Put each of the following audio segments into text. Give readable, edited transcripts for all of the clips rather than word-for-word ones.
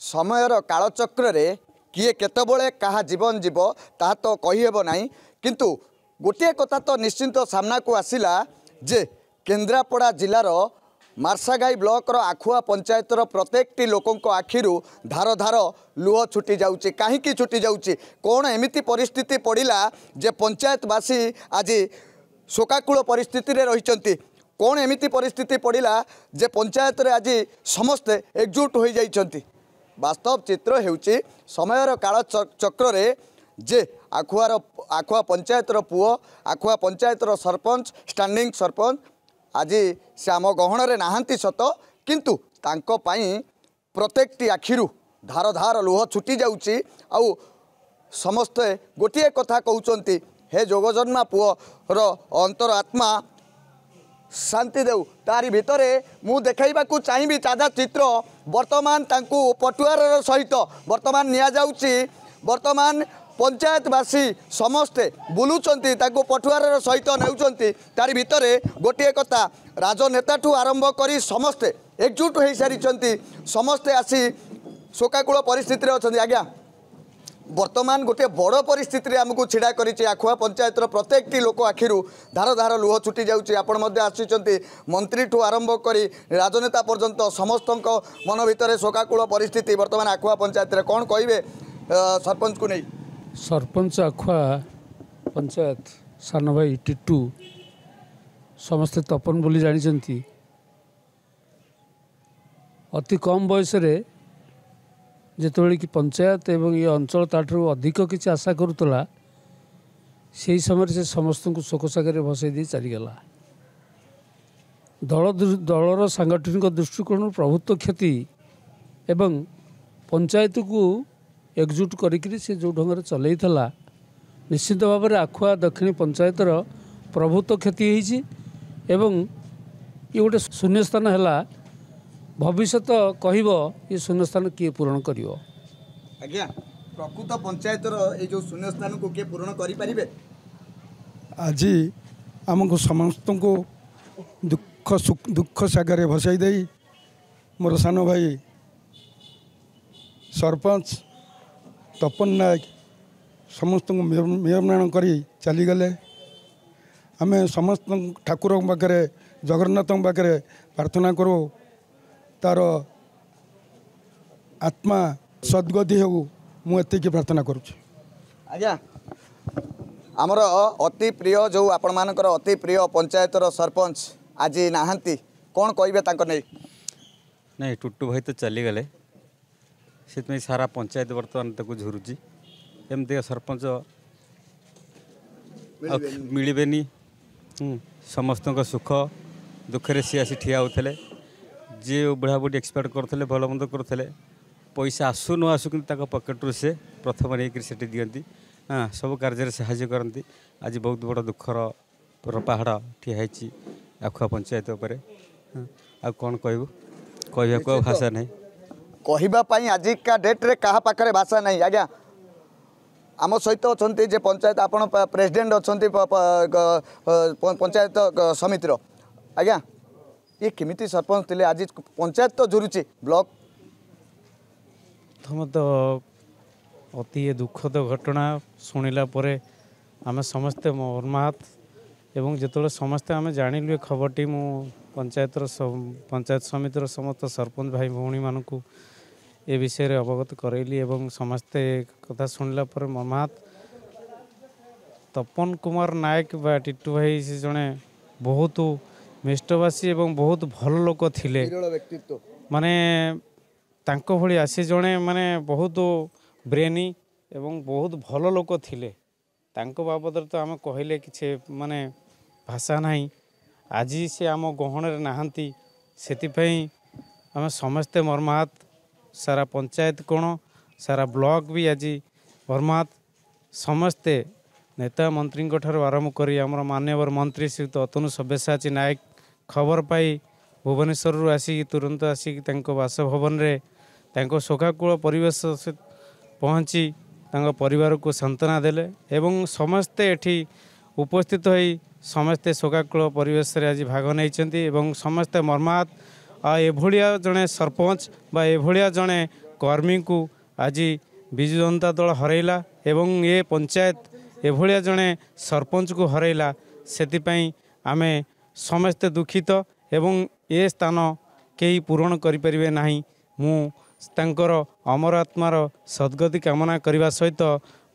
समयर कालचक्र रे किए केतबले कहा जीवन जीव ता तो कहीहेब नहीं किंतु गोटे कथा तो निश्चिंत सामना को आसिला जे केन्द्रापड़ा जिलार मार्सागाई ब्लॉक रो आखुआ पंचायत रो प्रत्येकटी लोकों आखिरु धार धार लुह छुटी जाउची कहीं छुटी जाउची कौन एमिति परिस्थिति पड़िला जे पंचायतवासी आज शोकाकूल परिस्थिति रे रहिचंती कौन एमिति परिस्थिति पड़िला जे पंचायत रे आज समस्ते एकजुट हो जाइछंती वास्तव चित्र हेउची समयर काल चक्र रे जे आखुआ पंचायत रो पुओ आखुआ पंचायत रो सरपंच स्टैंडिंग सरपंच आज से आम गहन रे नाहांती सत किंतु तांको पाई प्रत्येकटी आखिरु धार धार लुह छुटी जाउची आउ समस्ते गोटे कथा कहउचंती हे जोगजन्मा पुओ रो अंतर आत्मा शांति देउ तारी भितरे मु देखाइबाकू चाहिबी चादा चित्र वर्तमान तांकू पटुआर सहित वर्तमान निया जाउची वर्तमान पंचायतवासी समस्ते बुलुचंती तांकू पटुआर सहित नेउचंती तारी भितरे गोटे कथा राजनेता ठू आरंभ करी समस्ते एकजुट हो सारी समस्ते आसी शोकाकूल परिस्थिति अच्छा आज्ञा वर्तमान गोटे बड़ परिस्थिति आमको छिड़ा करिछि आखुआ पंचायत प्रत्येकटी लोक आखिरु धार धार लुह छुटी जाउछि आपण मध्य आसिचंती मंत्री ठू आरंभ करी राजनेता पर्यंत समस्त मन भितर शोकाकूल परिस्थिति वर्तमान आखुआ पंचायत रे कौन कहिबे सरपंच को नहीं सरपंच आखुआ पंचायत सान भाई टिट्टू समस्ते तपन बोली जानी अति कम बयस जेतबेले कि पंचायत एवं ये अंचल ताठू अधिक किसी आशा करूला से समय से समस्त को शोक सागर भसई दी चलीगला दलर सांगठनिक दृष्टिकोण प्रभुत्व क्षति एवं पंचायत को एकजुट करी से जो ढंग चलई निश्चित भाव में आखुआ दक्षिणी पंचायतर प्रभुत्व क्षति होती एवं ये गोटे शून्यस्थान है भविष्य कहब ये शून्यस्थान किए पूरण कर आज्ञा प्रकृत पंचायतर ये जो शून्यस्थान को किए पूरण करें आज आमको समस्त को दुख सागर भसई दे मोर सान भाई सरपंच तपन नायक समस्त को मेयरमान कर चलीगले आम समस्त ठाकुर पाखे जगन्नाथ पाखे प्रार्थना करूँ तार आत्मा सद्गति हो मुझे प्रार्थना करुँच आज्ञा आमर अति प्रिय जो आपण मानकर अति प्रिय पंचायतर सरपंच आज नाहांती कौन कहे नहीं नहीं टुट्टू भाई तो चलीगले से सारा पंचायत बर्तमान तक झुरुची एमती सरपंच मिलबेनी समस्त सुख दुखे सी आसी ठिया होते जी बुढ़ा बुढ़ी एक्सपेक्ट करते भल मंद करते पैसा आसु न आसु कि पकेट्रु से प्रथम नहीं से दिखती हाँ सब कार्य साहाय्य करती आज बहुत बड़ दुखर पहाड़ ठिया आखुआ पंचायत उपर आ कौन कहू भाषा नहीं कहवाई आजिका डेट्रे क्या पाखे भाषा नहीं आज्ञा आम सहित अच्छा पंचायत आपण प्रेसिडेंट अच्छा पंचायत समितिर आज्ञा ये केमिति सरपंच थे आज पंचायत तो जुरुची ब्लॉक प्रथम तो अति दुखद घटना शुणिला आम समस्ते मर्माहत एवं जिते समस्ते आम जाणिलु खबरटी मु पंचायत समितिर समस्त सरपंच भाई भौणी मानू ए विषय रे अवगत करैली एवं समस्ते कथा शुणिला मर्माहत तपन कुमार नायक बा टिट्टू भाई से जड़े बहुत मिष्टवासी एवं बहुत भल लोक थिले माने तांको भली आसी जड़े माने बहुत ब्रेनी एवं बहुत भल लोक थिले तांको बाबद तो आम कहले कि माने भाषा नहीं आज से आम गहन नहांती से आम समस्ते मर्माहत सारा पंचायत कोण सारा ब्लॉक भी आज मर्माहत समस्ते नेता मंत्री आरंभ कर आम मान्यवर मंत्री श्रीयुक्त अतनु सब्यसाची नायक खबर पाई भुवनेश्वर आसिक तुरंत आसिक बासभवन रे शोकाकूल परिवेश पहुँची परिवार को सांत्वना देले एवं समस्ते एठी उपस्थित होई समस्ते शोकाकूल परिवेश रे आज भाग नहीं समस्ते मर्माहत एभलिया जड़े सरपंच बा एभलिया जड़े कर्मी को आज विजु जनता दल हरैला एवं ये पंचायत एभलिया जड़े सरपंच को हरैला से आमे समस्ते दुखित एवं ये स्थान कई पूरण करें ना मु तांकर अमर आत्मार सद्गति कामना करने सहित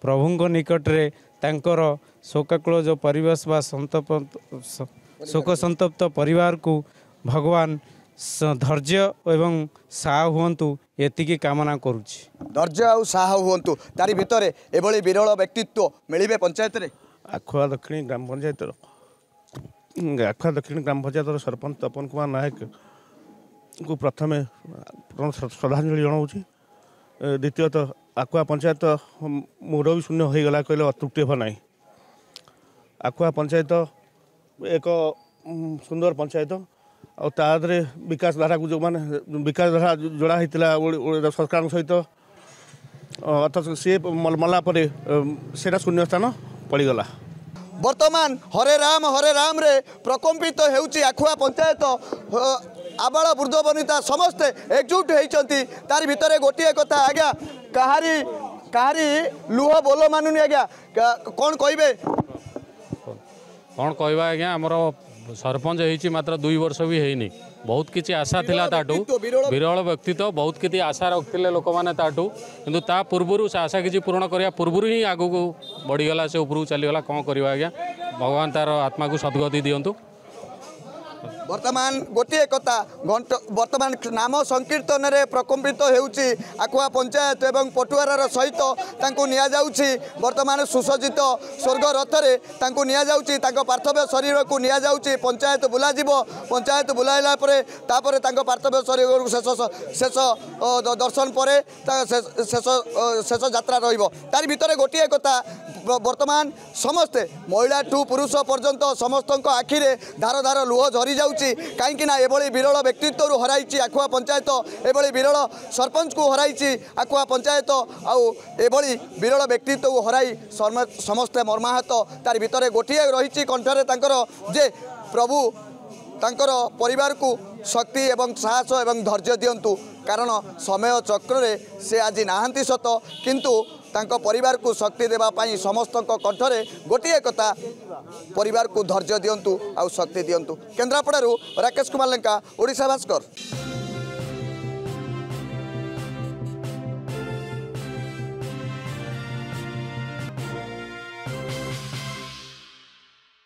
प्रभु निकट रे तांकर शोकाकुल जो परिवेश बा शोक संतप्त परिवार को भगवान धैर्य एवं साह हुंतु एतिकी कामना करुछि। धैर्य आउ साह हुंतु तारी भितर एभली विरल व्यक्तित्व मिलिबे पंचायत रे। आखुआ दक्षिणी ग्राम पंचायत सरपंच तपन कुमार नायक को प्रथमे श्रद्धांजलि जनाऊँ। द्वितीयतः आखुआ पंचायत मूड भी शून्य हो गला कहले अत्युक्ति हे ना। आखुआ पंचायत एक सुंदर पंचायत आदि विकास धारा को जो मैंने विकास धारा जोड़ा होता सरकार सहित अथच सी मला से शून्य स्थान पड़गला। वर्तमान हरे राम रे प्रकम्पित होउची आखुआ पंचायत आबाल वृद्ध वनिता समस्ते एकजुट होती। तार भितर गोटे कथा आज्ञा कहारी लुह बोल मानुनी आज्ञा कौन कहे कौन कहवा आज्ञा आमर सरपंच होती मात्र 2 वर्ष भी है बहुत किसी आशा थिला ताटू विरल व्यक्तित्व बहुत किसी आशा रखते लोक मैंने ताटू किंतु ता पूर्व से आशा किसी पूरण करने पूर्व ही आग को बढ़ीगला से उपरକୁ चलीगला कौन करवा आज्ञा भगवान तार आत्मा को सद्गति दियंतु। वर्तमान गोटे कथा वर्तमान नाम संकीर्तन रे प्रकम्पित होउची आखुआ पंचायत एवं पटुआर सहित तांको निया जाउची। वर्तमान सुसज्जित स्वर्ग रथ रे तांको निया जाउची तांको पार्थिव शरीर को निया जाउची। पंचायत बुला जीवो पंचायत बुलाइला परे तापरे तांको पार्थिव शरीर को शेष दर्शन परे शेष यात्रा रहिबो। तार भितर गोटे कथा वर्तमान समस्ते महिला ठू पुरुष पर्यंत समस्त आखिरे धार धार लुह झरी जाउची कहीं एभली विरल व्यक्तित्व हराई आखुआ पंचायत एभली विरल सरपंच को हराई आखुआ पंचायत आउ एभली विरल व्यक्तित्व हराई समस्ते मर्माहत। तार भितर गोटे रही कंठरे तांकर जे प्रभु तांकर परिवार को शक्ति एवं साहस एवं धैर्य दियंतु कारण समय चक्र रे से आज नाहांती सत किंतु तांको परिवार को शक्ति देवा पाई समस्त कंठरे गोटे कथा परिवार को धैर्य दियंतु आउ शक्ति दियंतु। केन्द्रापड़ारू राकेश कुमार लेंका ओडिशा भास्कर।